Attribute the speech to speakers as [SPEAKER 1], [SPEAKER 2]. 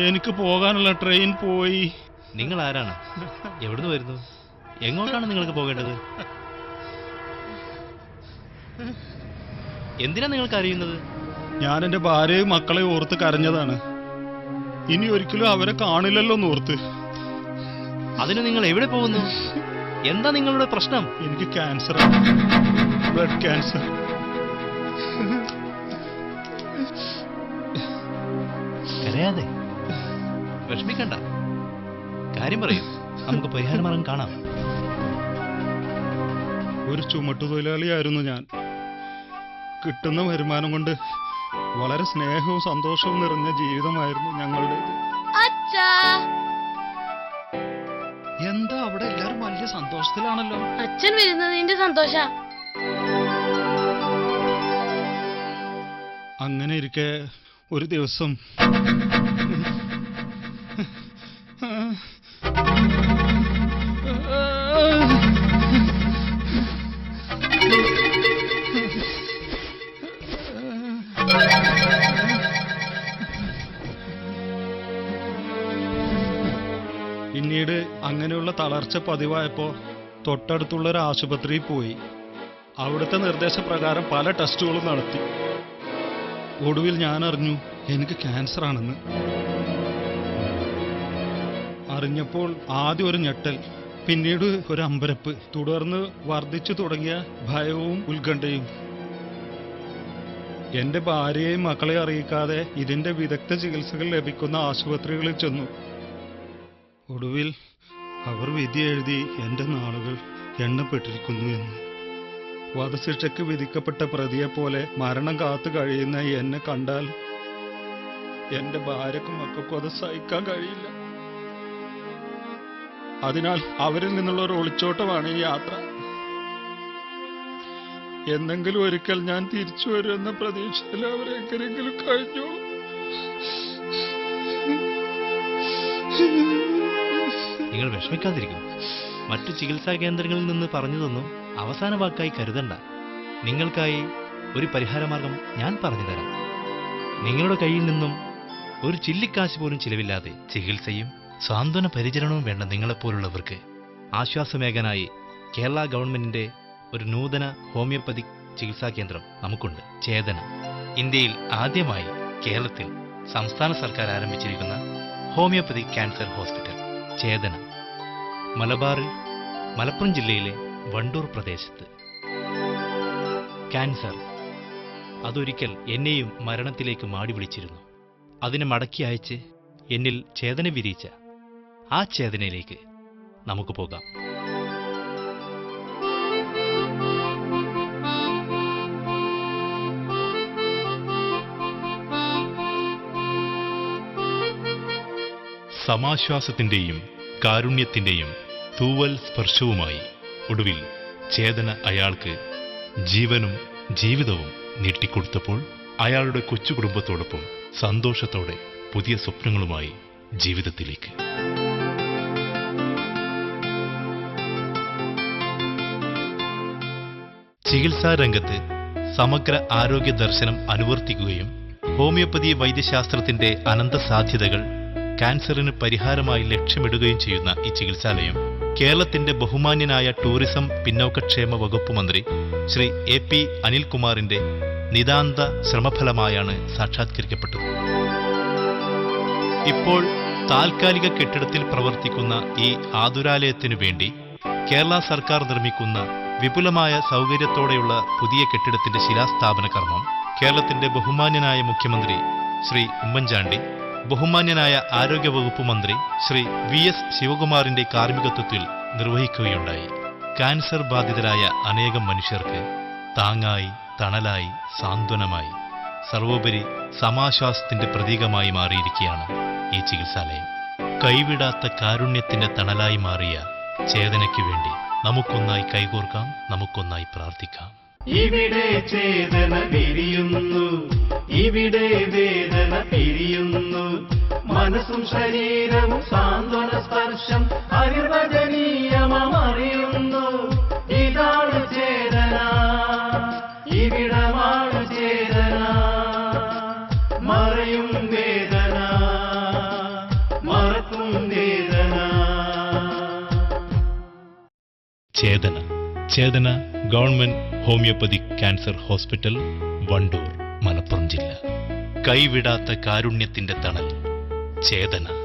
[SPEAKER 1] എനിക്ക് പോകാനുള്ള ട്രെയിൻ പോയി.
[SPEAKER 2] നിങ്ങൾ ആരാണ്? എവിടുന്ന് വരുന്നു? എങ്ങോട്ടാണ് നിങ്ങൾക്ക് പോകേണ്ടത്? എന്തിനാ നിങ്ങൾക്ക് അറിയുന്നത്?
[SPEAKER 1] ഞാൻ എന്റെ ഭാര്യയും മക്കളെയും ഓർത്ത് കരഞ്ഞതാണ്. ഇനി ഒരിക്കലും അവരെ കാണില്ലല്ലോ എന്നോർത്ത്.
[SPEAKER 2] അതിന് നിങ്ങൾ എവിടെ പോകുന്നു? എന്താ നിങ്ങളുടെ പ്രശ്നം?
[SPEAKER 1] എനിക്ക് ക്യാൻസർ, ബ്ലഡ് ക്യാൻസർ.
[SPEAKER 2] കരയാതെ, വിഷമിക്കണ്ട. കാര്യം പറയൂ, നമുക്ക് പരിഹാരമാർഗം കാണാം.
[SPEAKER 1] ഒരു ചുമട്ടുതൊഴിലാളിയായിരുന്നു ഞാൻ. കിട്ടുന്ന വരുമാനം കൊണ്ട് വളരെ സ്നേഹവും സന്തോഷവും നിറഞ്ഞ ജീവിതമായിരുന്നു ഞങ്ങളുടേത്. എന്താ അവിടെ എല്ലാരും വലിയ സന്തോഷത്തിലാണല്ലോ?
[SPEAKER 3] അച്ഛൻ വരുന്നതിന്റെ സന്തോഷ.
[SPEAKER 1] അങ്ങനെ ഇരിക്കെ ഒരു ദിവസം പിന്നീട് അങ്ങനെയുള്ള തളർച്ച പതിവായപ്പോ തൊട്ടടുത്തുള്ള ഒരു ആശുപത്രിയിൽ പോയി. അവിടുത്തെ നിർദ്ദേശപ്രകാരം പല ടെസ്റ്റുകളും നടത്തി. ഒടുവിൽ ഞാൻ അറിഞ്ഞു എനിക്ക് ക്യാൻസർ ആണെന്ന്. അറിഞ്ഞപ്പോൾ ആദ്യം ഒരു ഞെട്ടൽ, പിന്നീട് ഒരു അമ്പരപ്പ്, തുടർന്ന് വർദ്ധിച്ചു തുടങ്ങിയ ഭയവും ഉത്കണ്ഠയും. എന്റെ ഭാര്യയെയും മക്കളെയും അറിയിക്കാതെ ഇതിന്റെ വിദഗ്ധ ചികിത്സകൾ ലഭിക്കുന്ന ആശുപത്രികളിൽ ചെന്നു. ഒടുവിൽ അവർ വിധി എഴുതി എന്റെ നാളുകൾ എണ്ണപ്പെട്ടിരിക്കുന്നു എന്ന്. വധശിക്ഷയ്ക്ക് വിധിക്കപ്പെട്ട പ്രതിയെ പോലെ മരണം കാത്തു കഴിയുന്ന എന്നെ കണ്ടാൽ എന്റെ ഭാര്യക്കും മക്കൾക്കും അത് സഹിക്കാൻ കഴിയില്ല. അതിനാൽ അവരിൽ നിന്നുള്ള ഒരു ഒളിച്ചോട്ടമാണ് ഈ യാത്ര. എന്നെങ്കിലും ഒരിക്കൽ ഞാൻ തിരിച്ചു വരുമെന്ന പ്രതീക്ഷയിൽ അവരെങ്ങനെങ്കിലും കഴിഞ്ഞു.
[SPEAKER 2] നിങ്ങൾ വിഷമിക്കാതിരിക്കും. മറ്റു ചികിത്സാ കേന്ദ്രങ്ങളിൽ നിന്ന് പറഞ്ഞതൊന്നും അവസാന വാക്കായി കരുതണ്ട. നിങ്ങൾക്കായി ഒരു പരിഹാരമാർഗം ഞാൻ പറഞ്ഞുതരാം. നിങ്ങളുടെ കയ്യിൽ നിന്നും ഒരു ചില്ലിക്കാശ് പോലും ചിലവില്ലാതെ ചികിത്സയും സാന്ത്വന പരിചരണവും വേണ്ട നിങ്ങളെപ്പോലുള്ളവർക്ക് ആശ്വാസമേകാനായി കേരള ഗവൺമെന്റിന്റെ ഒരു നൂതന ഹോമിയോപ്പതിക് ചികിത്സാ കേന്ദ്രം നമുക്കുണ്ട്. ചേതന. ഇന്ത്യയിൽ ആദ്യമായി കേരളത്തിൽ സംസ്ഥാന സർക്കാർ ആരംഭിച്ചിരിക്കുന്ന ഹോമിയോപ്പതിക് ക്യാൻസർ ഹോസ്പിറ്റൽ ചേതന. മലബാറിൽ മലപ്പുറം ജില്ലയിലെ വണ്ടൂർ പ്രദേശത്ത്. ക്യാൻസർ അതൊരിക്കൽ എന്നെയും മരണത്തിലേക്ക് മാടി വിളിച്ചിരുന്നു. അതിനെ മടക്കി അയച്ച് എന്നിൽ ചേതന വിരിയിച്ച ആ ചേതനയിലേക്ക് നമുക്ക് പോകാം. സമാശ്വാസത്തിന്റെയും കാരുണ്യത്തിന്റെയും തൂവൽ സ്പർശവുമായി ഒടുവിൽ ചേതന അയാൾക്ക് ജീവനും ജീവിതവും നീട്ടിക്കൊടുത്തപ്പോൾ അയാളുടെ കൊച്ചു കുടുംബത്തോടൊപ്പം സന്തോഷത്തോടെ പുതിയ സ്വപ്നങ്ങളുമായി ജീവിതത്തിലേക്ക്. ചികിത്സാ രംഗത്ത് സമഗ്ര ആരോഗ്യ ദർശനം അനുവർത്തിക്കുകയും ഹോമിയോപ്പതി വൈദ്യശാസ്ത്രത്തിന്റെ അനന്ത സാധ്യതകൾ ക്യാൻസറിന് പരിഹാരമായി ലക്ഷ്യമിടുകയും ചെയ്യുന്ന ഈ ചികിത്സാലയം കേരളത്തിന്റെ ബഹുമാന്യനായ ടൂറിസം പിന്നോക്കക്ഷേമ വകുപ്പ് മന്ത്രി ശ്രീ AP അനിൽകുമാറിന്റെ നിതാന്ത ശ്രമഫലമായാണ് സാക്ഷാത്കരിക്കപ്പെട്ടത്. ഇപ്പോൾ താൽക്കാലിക കെട്ടിടത്തിൽ പ്രവർത്തിക്കുന്ന ഈ ആതുരാലയത്തിനു വേണ്ടി കേരള സർക്കാർ നിർമ്മിക്കുന്ന വിപുലമായ സൗകര്യത്തോടെയുള്ള പുതിയ കെട്ടിടത്തിന്റെ ശിലാസ്ഥാപന കർമ്മം കേരളത്തിന്റെ ബഹുമാന്യനായ മുഖ്യമന്ത്രി ശ്രീ ഉമ്മൻചാണ്ടി, ബഹുമാന്യനായ ആരോഗ്യവകുപ്പ് മന്ത്രി ശ്രീ VS ശിവകുമാറിന്റെ കാർമ്മികത്വത്തിൽ നിർവഹിക്കുകയുണ്ടായി. ക്യാൻസർ ബാധിതരായ അനേകം മനുഷ്യർക്ക് താങ്ങായി, തണലായി, സാന്ത്വനമായി, സർവോപരി സമാശ്വാസത്തിന്റെ പ്രതീകമായി മാറിയിരിക്കുകയാണ് ഈ ചികിത്സാലയം. കൈവിടാത്ത കാരുണ്യത്തിന്റെ തണലായി മാറിയ ചേതനയ്ക്ക് വേണ്ടി നമുക്കൊന്നായി കൈകോർക്കാം, നമുക്കൊന്നായി പ്രാർത്ഥിക്കാം.
[SPEAKER 4] ഇവിടെ ചേതന പിരിയുന്നു, ഇവിടെ വേദന പിരിയുന്നു, മനസ്സും ശരീരവും സാന്ത്വന സ്പർശം അനിർവചനീയമറിയുന്നു. ഇതാണ് ചേതന, ഇവിടമാണ് ചേതന, മറയും വേദന.
[SPEAKER 2] Chetana. Chetana government homeopathic cancer hospital, Wandoor, Malappuram ജില്ല. കൈവിടാത്ത കാരുണ്യത്തിന്റെ തണൽ ചേതന.